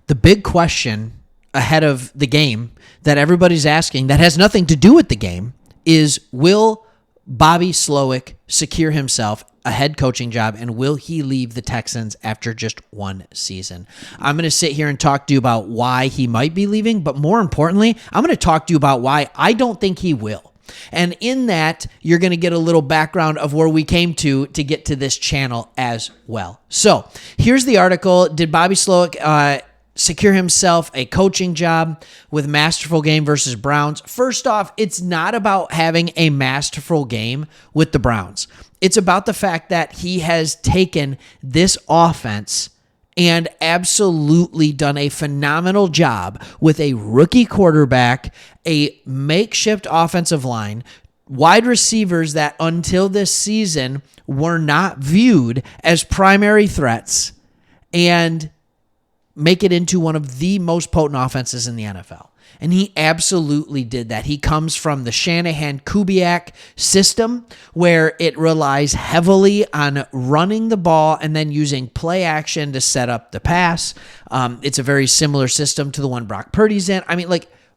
The big question ahead of the game that everybody's asking that has nothing to do with the game is, will Bobby Slowik secure himself a head coaching job, and will he leave the Texans after just one season? I'm going to sit here and talk to you about why he might be leaving, but more importantly, I'm going to talk to you about why I don't think he will. And in that, you're going to get a little background of where we came to get to this channel as well. So here's the article. Did Bobby Slowik secure himself a coaching job with masterful game versus Browns? First off, it's not about having a masterful game with the Browns. It's about the fact that he has taken this offense and absolutely done a phenomenal job with a rookie quarterback, a makeshift offensive line, wide receivers that until this season were not viewed as primary threats, and make it into one of the most potent offenses in the NFL. And he absolutely did that. He comes from the Shanahan-Kubiak system, where it relies heavily on running the ball and then using play action to set up the pass. It's a very similar system to the one Brock Purdy's in. I mean,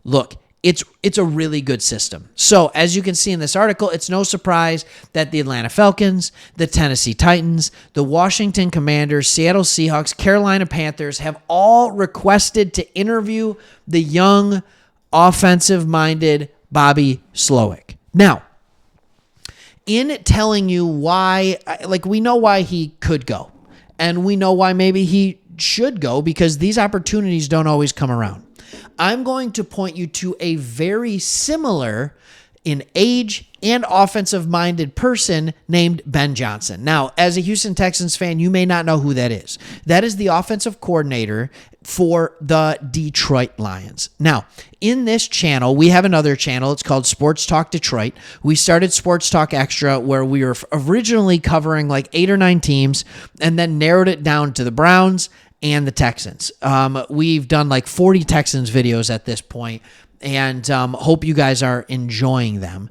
look, it's a really good system. So as you can see in this article, it's no surprise that the Atlanta Falcons, the Tennessee Titans, the Washington Commanders, Seattle Seahawks, Carolina Panthers have all requested to interview the young, offensive-minded Bobby Slowik. Now, in telling you why, we know why he could go, and we know why maybe he should go, because these opportunities don't always come around. I'm going to point you to a very similar in age and offensive-minded person named Ben Johnson. Now, as a Houston Texans fan, you may not know who that is. That is the offensive coordinator for the Detroit Lions. Now, in this channel, we have another channel. It's called Sports Talk Detroit. We started Sports Talk Extra, where we were originally covering 8 or 9 teams and then narrowed it down to the Browns and the Texans. We've done 40 Texans videos at this point, and hope you guys are enjoying them.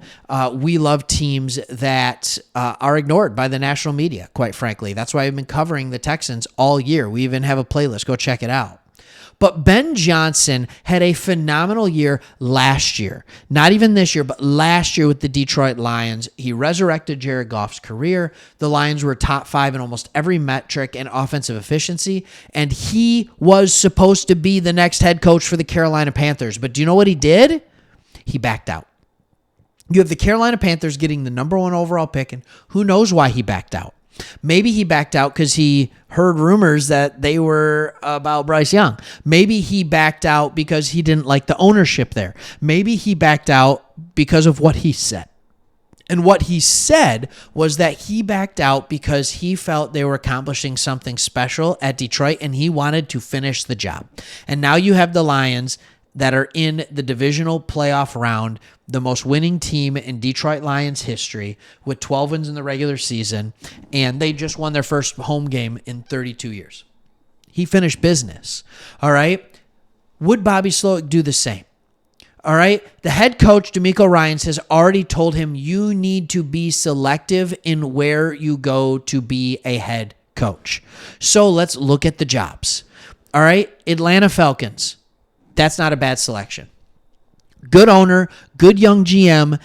We love teams that are ignored by the national media, quite frankly. That's why I've been covering the Texans all year. We even have a playlist. Go check it out. But Ben Johnson had a phenomenal year last year. Not even this year, but last year with the Detroit Lions. He resurrected Jared Goff's career. The Lions were top 5 in almost every metric in offensive efficiency, and he was supposed to be the next head coach for the Carolina Panthers. But do you know what he did? He backed out. You have the Carolina Panthers getting the number 1 overall pick, and who knows why he backed out. Maybe he backed out because he heard rumors that they were about Bryce Young. Maybe he backed out because he didn't like the ownership there. Maybe he backed out because of what he said. And what he said was that he backed out because he felt they were accomplishing something special at Detroit, and he wanted to finish the job. And now you have the Lions that are in the divisional playoff round, the most winning team in Detroit Lions history, with 12 wins in the regular season, and they just won their first home game in 32 years. He finished business, all right? Would Bobby Slowik do the same? All right? The head coach, DeMeco Ryans, has already told him you need to be selective in where you go to be a head coach. So let's look at the jobs. All right? Atlanta Falcons. That's not a bad selection. Good owner, good young GM,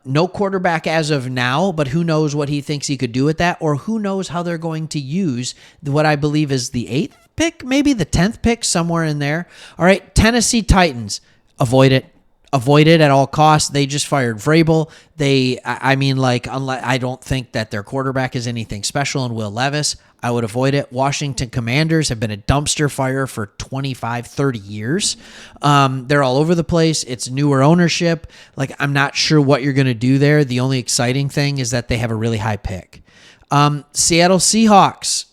no quarterback as of now, but who knows what he thinks he could do with that, or who knows how they're going to use what I believe is the 8th pick, maybe the 10th pick, somewhere in there. All right, Tennessee Titans, avoid it. Avoid it at all costs. They just fired Vrabel. I don't think that their quarterback is anything special in Will Levis. I would avoid it. Washington Commanders have been a dumpster fire for 25, 30 years. They're all over the place. It's newer ownership. I'm not sure what you're going to do there. The only exciting thing is that they have a really high pick. Seattle Seahawks,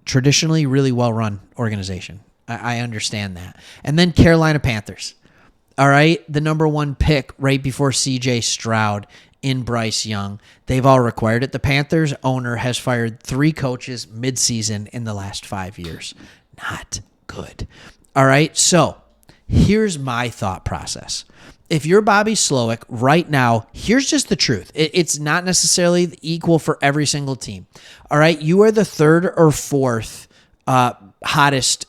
traditionally really well-run organization. I understand that. And then Carolina Panthers. All right, the number 1 pick right before C.J. Stroud in Bryce Young. They've all required it. The Panthers owner has fired 3 coaches midseason in the last 5 years. Not good. All right, so here's my thought process. If you're Bobby Slowik right now, here's just the truth. It's not necessarily equal for every single team. All right, you are the 3rd or 4th hottest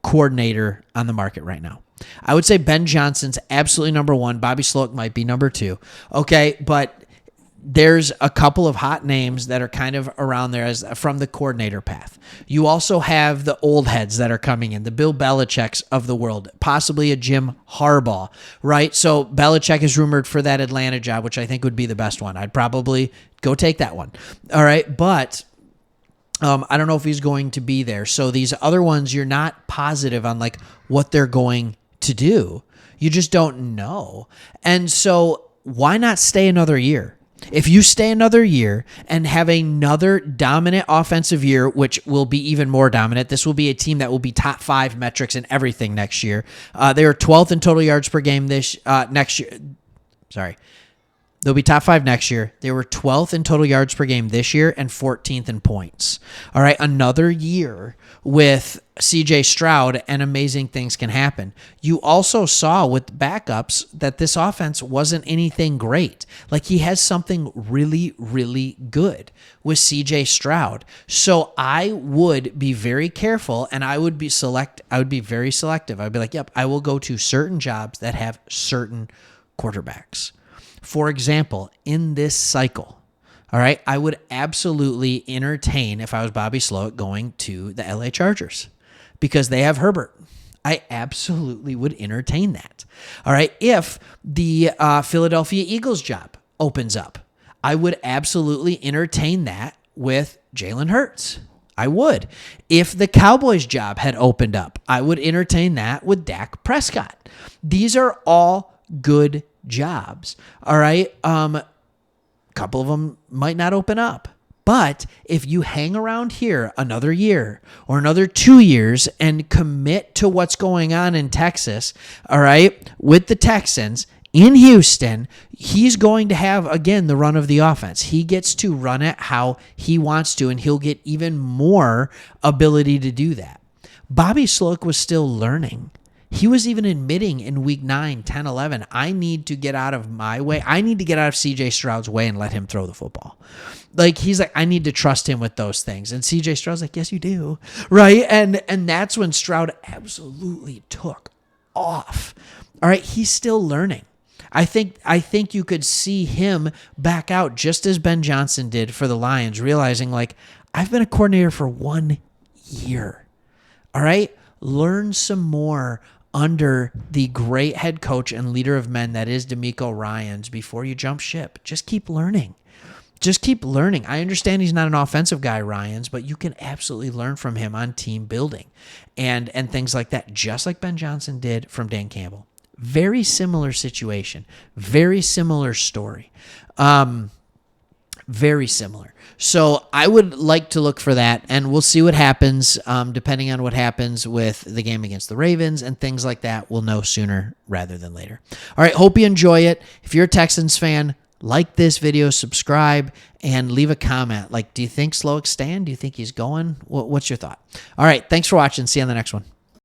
coordinator on the market right now. I would say Ben Johnson's absolutely number one. Bobby Slowik might be number two. Okay, but there's a couple of hot names that are kind of around there as from the coordinator path. You also have the old heads that are coming in, the Bill Belichick's of the world, possibly a Jim Harbaugh, right? So Belichick is rumored for that Atlanta job, which I think would be the best one. I'd probably go take that one. All right, but I don't know if he's going to be there. So these other ones, you're not positive on like what they're going to do. You just don't know. And so why not stay another year? If you stay another year and have another dominant offensive year, which will be even more dominant, this will be a team that will be top 5 metrics in everything next year. They were 12th in total yards per game next year. Sorry. They'll be top 5 next year. They were 12th in total yards per game this year and 14th in points. All right, another year with C.J. Stroud and amazing things can happen. You also saw with backups that this offense wasn't anything great. Like he has something really, really good with C.J. Stroud. So I would be very careful and I would be very selective. I'd be like, yep, I will go to certain jobs that have certain quarterbacks. For example, in this cycle, all right, I would absolutely entertain, if I was Bobby Slowik, going to the LA Chargers because they have Herbert. I absolutely would entertain that. All right, if the Philadelphia Eagles job opens up, I would absolutely entertain that with Jalen Hurts. I would. If the Cowboys job had opened up, I would entertain that with Dak Prescott. These are all good jobs. All right. Couple of them might not open up. But if you hang around here another year or another 2 years and commit to what's going on in Texas, all right, with the Texans in Houston, he's going to have, again, the run of the offense. He gets to run it how he wants to, and he'll get even more ability to do that. Bobby Slowik was still learning. He was even admitting in week 9, 10, 11, I need to get out of my way. I need to get out of CJ Stroud's way and let him throw the football. Like, he's like, I need to trust him with those things. And CJ Stroud's like, yes, you do. Right? And that's when Stroud absolutely took off. All right. He's still learning. I think you could see him back out just as Ben Johnson did for the Lions, realizing like, I've been a coordinator for 1 year. All right. Learn some more under the great head coach and leader of men that is DeMeco Ryans before you jump ship. Just keep learning. Just keep learning. I understand he's not an offensive guy, Ryans, but you can absolutely learn from him on team building and things like that, just like Ben Johnson did from Dan Campbell. Very similar situation. Very similar story. Very similar. So I would like to look for that, and we'll see what happens depending on what happens with the game against the Ravens and things like that. We'll know sooner rather than later. All right, hope you enjoy it. If you're a Texans fan, like this video, subscribe, and leave a comment. Like, do you think Slowik's staying? Do you think he's going? What's your thought? All right, thanks for watching. See you on the next one.